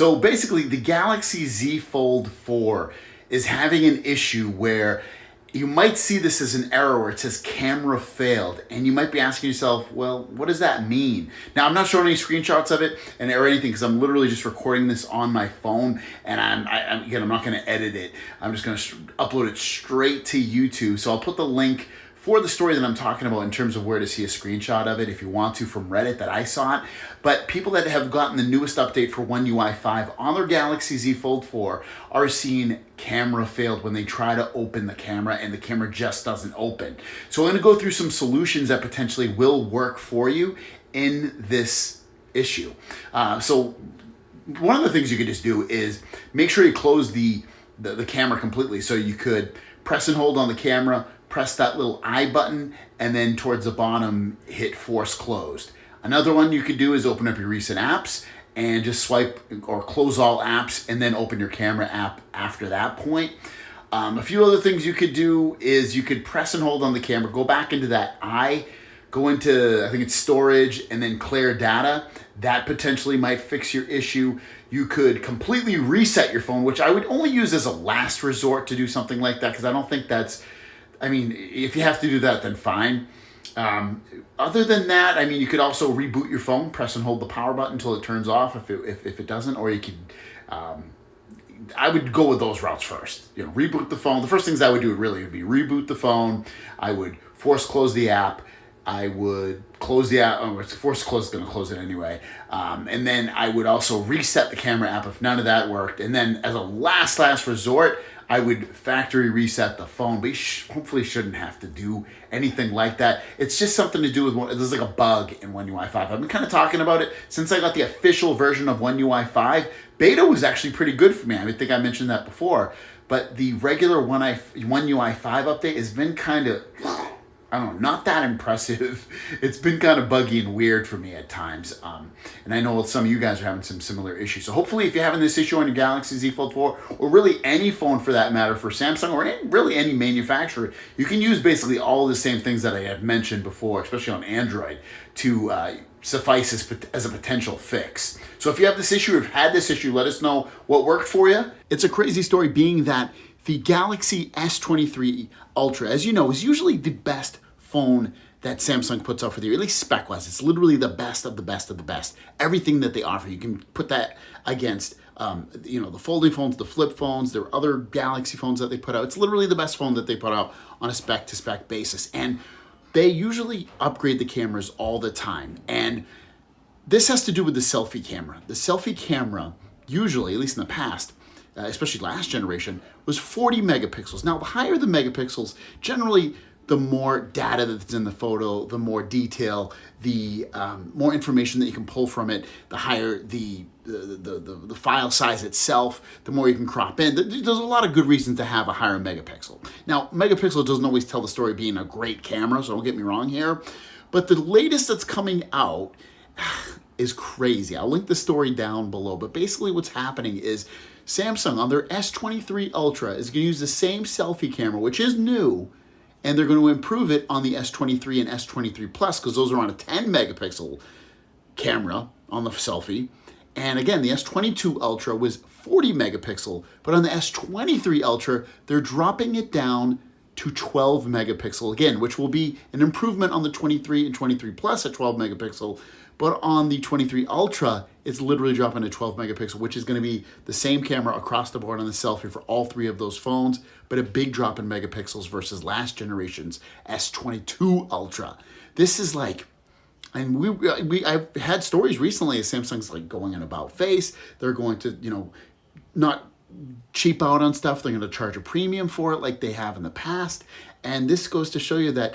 So basically the Galaxy Z Fold 4 is having an issue where you might see this as an error where it says camera failed, and you might be asking yourself, well, what does that mean? Now, I'm not showing any screenshots of it or anything because I'm literally just recording this on my phone, and I'm not going to edit it. I'm just going to upload it straight to YouTube. So I'll put the link for the story that I'm talking about in terms of where to see a screenshot of it if you want to from Reddit that I saw it. But people that have gotten the newest update for One UI 5 on their Galaxy Z Fold 4 are seeing camera failed when they try to open the camera and the camera just doesn't open. So I'm going to go through some solutions that potentially will work for you in this issue. So one of the things you could just do is make sure you close the camera completely. So you could press and hold on the camera, press that little I button, and then towards the bottom, hit force closed. Another one you could do is open up your recent apps and just swipe or close all apps and then open your camera app after that point. A few other things you could do is you could press and hold on the camera, go back into that I, go into, I think it's storage, and then clear data. That potentially might fix your issue. You could completely reset your phone, which I would only use as a last resort to do something like that because I don't think that's, I mean, if you have to do that, then fine. Other than that, I mean, you could also reboot your phone, press and hold the power button until it turns off if it doesn't, or you could, I would go with those routes first. You know, reboot the phone. The first things I would do would be reboot the phone. I would force close the app. I would close the app. Oh, force close is going to close it anyway. And then I would also reset the camera app if none of that worked. And then as a last resort, I would factory reset the phone, but you hopefully shouldn't have to do anything like that. It's just something to do with there's like a bug in One UI 5. I've been kind of talking about it since I got the official version of One UI 5. Beta was actually pretty good for me. I think I mentioned that before, but the regular One UI 5 update has been kind of, I don't know, not that impressive. It's been kind of buggy and weird for me at times. And I know some of you guys are having some similar issues. So hopefully if you're having this issue on your Galaxy Z Fold 4, or really any phone for that matter, for Samsung or really any manufacturer, you can use basically all the same things that I had mentioned before, especially on Android, to suffice as a potential fix. So if you have this issue or have had this issue, let us know what worked for you. It's a crazy story being that the Galaxy S23 Ultra, as you know, is usually the best phone that Samsung puts out for the year, at least spec-wise. It's literally the best of the best of the best. Everything that they offer, you can put that against the folding phones, the flip phones, there are other Galaxy phones that they put out. It's literally the best phone that they put out on a spec-to-spec basis. And they usually upgrade the cameras all the time. And this has to do with the selfie camera. The selfie camera, usually, at least in the past, especially last generation, was 40 megapixels. Now, the higher the megapixels, generally, the more data that's in the photo, the more detail, the more information that you can pull from it, the higher the file size itself, the more you can crop in. There's a lot of good reasons to have a higher megapixel. Now, megapixel doesn't always tell the story of being a great camera, so don't get me wrong here. But the latest that's coming out is crazy. I'll link the story down below. But basically what's happening is Samsung on their S23 Ultra is going to use the same selfie camera, which is new, and they're going to improve it on the S23 and S23 Plus because those are on a 10 megapixel camera on the selfie. And again, the S22 Ultra was 40 megapixel, but on the S23 Ultra, they're dropping it down to 12 megapixel again, which will be an improvement on the 23 and 23 Plus at 12 megapixel. But on the 23 Ultra, it's literally dropping to 12 megapixel, which is going to be the same camera across the board on the selfie for all three of those phones, but a big drop in megapixels versus last generation's S22 Ultra. This is like, and I've had stories recently of Samsung's like going on about face. They're going to, not cheap out on stuff. They're going to charge a premium for it like they have in the past. And this goes to show you that,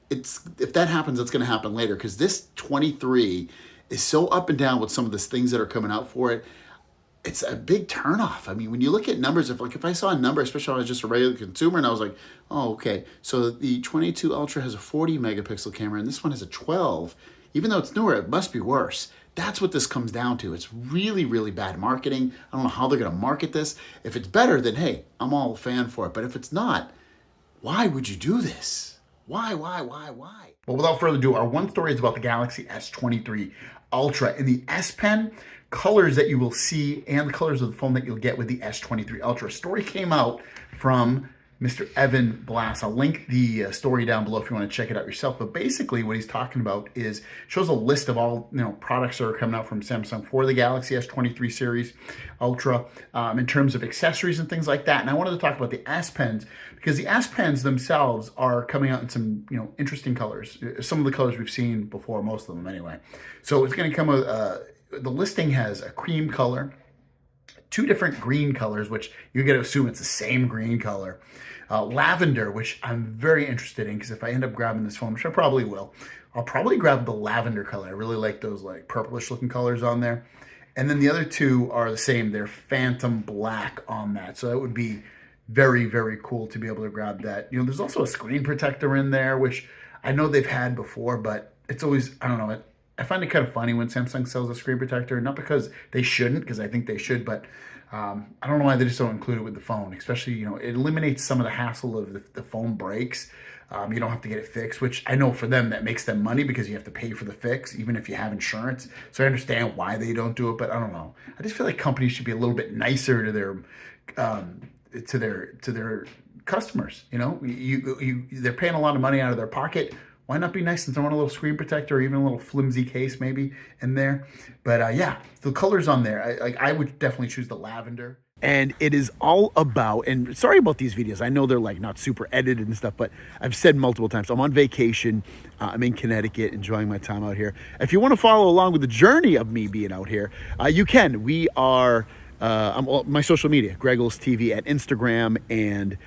if that happens, it's going to happen later because this 23 is so up and down with some of the things that are coming out for it. It's a big turnoff. I mean, when you look at numbers, if I saw a number, especially if I was just a regular consumer, and I was like, oh, okay, so the 22 Ultra has a 40 megapixel camera, and this one has a 12. Even though it's newer, it must be worse. That's what this comes down to. It's really, really bad marketing. I don't know how they're going to market this. If it's better, then hey, I'm all a fan for it. But if it's not, why would you do this? Why? Well, without further ado, our one story is about the Galaxy S23 Ultra. In the S Pen, colors that you will see and the colors of the phone that you'll get with the S23 Ultra. A story came out from Mr. Evan Blass. I'll link the story down below if you want to check it out yourself. But basically what he's talking about is shows a list of all products that are coming out from Samsung for the Galaxy S23 series Ultra in terms of accessories and things like that. And I wanted to talk about the S Pens because the S Pens themselves are coming out in some interesting colors. Some of the colors we've seen before, most of them anyway. So it's going to come with the listing has a cream color, 2 different green colors, which you get to assume it's the same green color. Lavender, which I'm very interested in because if I end up grabbing this phone, which I probably will, I'll probably grab the lavender color. I really like those like purplish looking colors on there. And then the other 2 are the same. They're phantom black on that. So that would be very, very cool to be able to grab that. There's also a screen protector in there, which I know they've had before, but it's always, I don't know, I find it kind of funny when Samsung sells a screen protector, not because they shouldn't, because I think they should, but I don't know why they just don't include it with the phone, especially, it eliminates some of the hassle of the phone breaks. You don't have to get it fixed, which I know for them, that makes them money because you have to pay for the fix, even if you have insurance. So I understand why they don't do it, but I don't know. I just feel like companies should be a little bit nicer to their customers. They're paying a lot of money out of their pocket. Why not be nice and throw in a little screen protector or even a little flimsy case maybe in there? But yeah, the colors on there, I would definitely choose the lavender. And it is all about, and sorry about these videos, I know they're like not super edited and stuff, but I've said multiple times, I'm on vacation, I'm in Connecticut, enjoying my time out here. If you want to follow along with the journey of me being out here, you can. We are, my social media, Greggles TV at Instagram and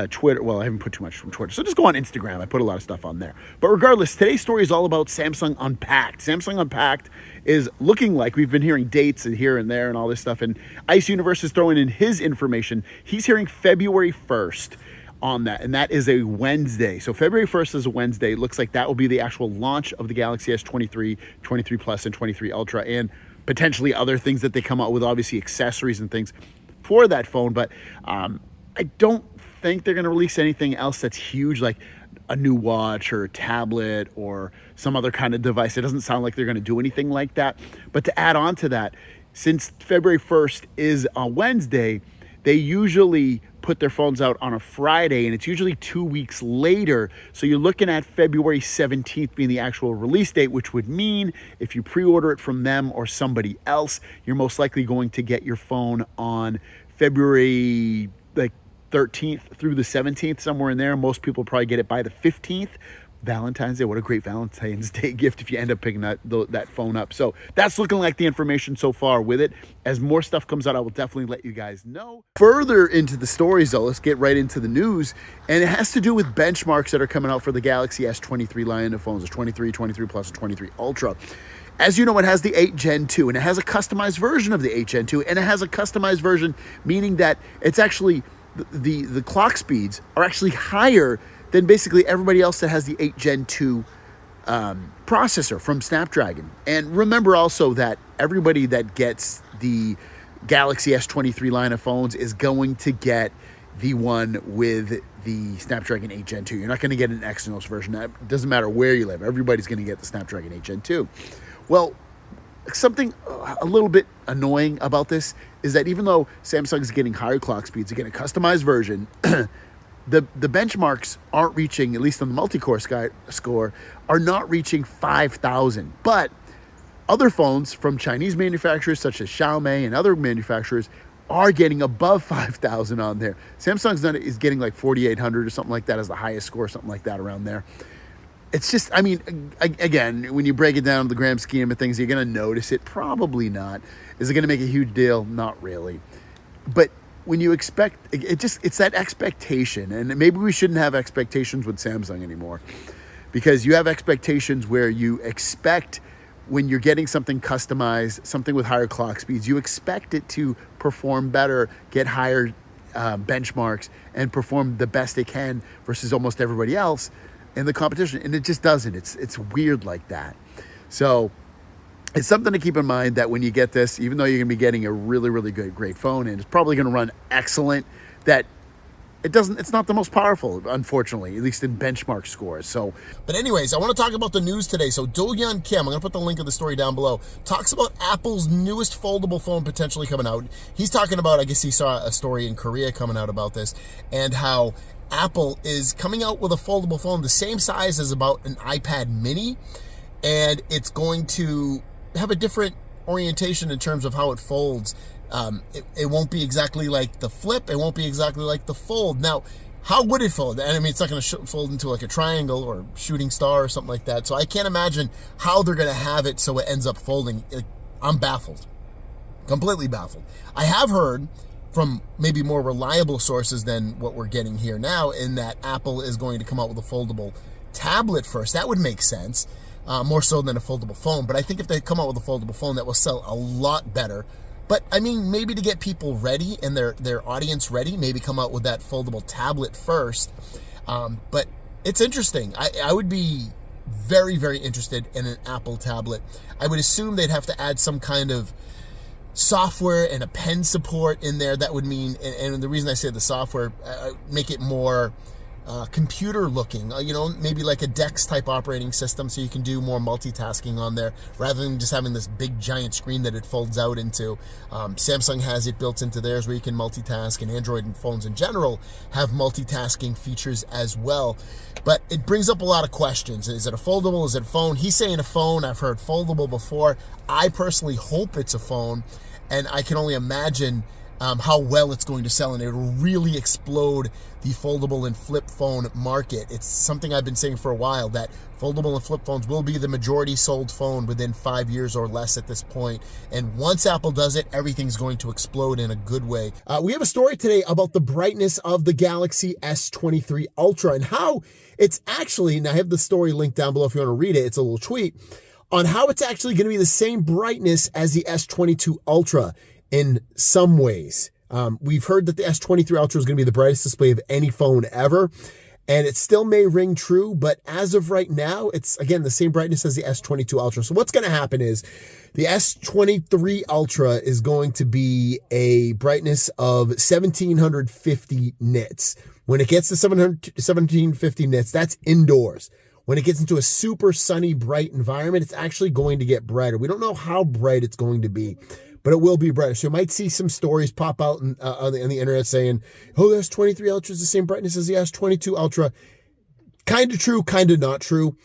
Twitter. Well, I haven't put too much from Twitter, so just go on Instagram. I put a lot of stuff on there. But regardless, today's story is all about Samsung Unpacked. Samsung Unpacked is looking like, we've been hearing dates and here and there and all this stuff, and Ice Universe is throwing in his information. He's hearing February 1st on that, and that is a Wednesday. So February 1st is a Wednesday. Looks like that will be the actual launch of the Galaxy S23, 23 Plus, and 23 Ultra, and potentially other things that they come out with, obviously accessories and things for that phone. But I don't think they're going to release anything else that's huge, like a new watch or a tablet or some other kind of device. It doesn't sound like they're going to do anything like that. But to add on to that, since February 1st is a Wednesday, they usually put their phones out on a Friday, and it's usually 2 weeks later. So you're looking at February 17th being the actual release date, which would mean if you pre-order it from them or somebody else, you're most likely going to get your phone on February 13th through the 17th, somewhere in there. Most people probably get it by the 15th. Valentine's Day, what a great Valentine's Day gift if you end up picking that phone up. So that's looking like the information so far with it. As more stuff comes out, I will definitely let you guys know. Further into the stories though, let's get right into the news. And it has to do with benchmarks that are coming out for the Galaxy S23 line of phones, the 23, 23 Plus, and 23 Ultra. As you know, it has the 8 Gen 2, and it has a customized version of the 8 Gen 2, and it has a customized version, meaning that it's actually the clock speeds are actually higher than basically everybody else that has the 8 Gen 2 processor from Snapdragon. And remember also that everybody that gets the Galaxy S23 line of phones is going to get the one with the Snapdragon 8 Gen 2. You're not going to get an Exynos version. It doesn't matter where you live. Everybody's going to get the Snapdragon 8 Gen 2. Well, something a little bit annoying about this is that even though Samsung is getting higher clock speeds, again, a customized version, the benchmarks aren't reaching, at least on the multi-core score, are not reaching 5,000. But other phones from Chinese manufacturers such as Xiaomi and other manufacturers are getting above 5,000 on there. Samsung's is getting like 4,800 or something like that as the highest score, something like that around there. It's just, I mean, again, when you break it down to the grand scheme of things, you're going to notice it. Probably not. Is it going to make a huge deal? Not really. But when you expect, it's that expectation. And maybe we shouldn't have expectations with Samsung anymore, because you have expectations where you expect when you're getting something customized, something with higher clock speeds, you expect it to perform better, get higher benchmarks, and perform the best it can versus almost everybody else in the competition, and it just doesn't. It's weird like that. So it's something to keep in mind that when you get this, even though you're gonna be getting a really, really great phone, and it's probably gonna run excellent, that it's not the most powerful, unfortunately, at least in benchmark scores. So, but anyways, I want to talk about the news today. So Do-Hyun Kim, I'm going to put the link of the story down below, talks about Apple's newest foldable phone potentially coming out. He's talking about, I guess he saw a story in Korea coming out about this, and how Apple is coming out with a foldable phone the same size as about an iPad mini, and it's going to have a different orientation in terms of how it folds. It won't be exactly like the Flip. It won't be exactly like the Fold. Now, how would it fold? I mean, it's not going to fold into like a triangle or shooting star or something like that. So I can't imagine how they're going to have it so it ends up folding. I'm baffled, completely baffled. I have heard from maybe more reliable sources than what we're getting here now, in that Apple is going to come out with a foldable tablet first. That would make sense, more so than a foldable phone. But I think if they come out with a foldable phone, that will sell a lot better. But I mean, maybe to get people ready and their audience ready, maybe come out with that foldable tablet first. But it's interesting. I would be very, very interested in an Apple tablet. I would assume they'd have to add some kind of software and a pen support in there. That would mean, and the reason I say the software, make it more computer looking, maybe like a DeX type operating system, so you can do more multitasking on there rather than just having this big giant screen that it folds out into. Samsung has it built into theirs where you can multitask, and Android and phones in general have multitasking features as well. But it brings up a lot of questions. Is it a foldable? Is it a phone? He's saying a phone. I've heard foldable before. I personally hope it's a phone, and I can only imagine how well it's going to sell, and it will really explode the foldable and flip phone market. It's something I've been saying for a while, that foldable and flip phones will be the majority sold phone within 5 years or less at this point. And once Apple does it, everything's going to explode in a good way. We have a story today about the brightness of the Galaxy S23 Ultra and how it's actually, and I have the story linked down below if you want to read it, it's a little tweet, on how it's actually going to be the same brightness as the S22 Ultra in some ways. We've heard that the S23 Ultra is going to be the brightest display of any phone ever, and it still may ring true, but as of right now, it's, again, the same brightness as the S22 Ultra. So what's going to happen is the S23 Ultra is going to be a brightness of 1750 nits. When it gets to 1750 nits, that's indoors. When it gets into a super sunny, bright environment, it's actually going to get brighter. We don't know how bright it's going to be, but it will be brighter. So you might see some stories pop out on the internet saying, oh, the S23 Ultra is the same brightness as the S22 Ultra. Kind of true, kind of not true.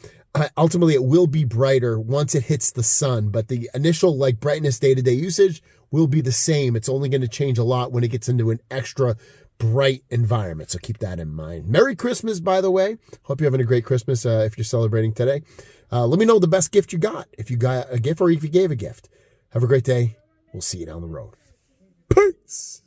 Ultimately, it will be brighter once it hits the sun, but the initial brightness day-to-day usage will be the same. It's only going to change a lot when it gets into an extra bright environment. So keep that in mind. Merry Christmas, by the way. Hope you're having a great Christmas if you're celebrating today. Let me know the best gift you got, if you got a gift or if you gave a gift. Have a great day. We'll see you down the road. Peace.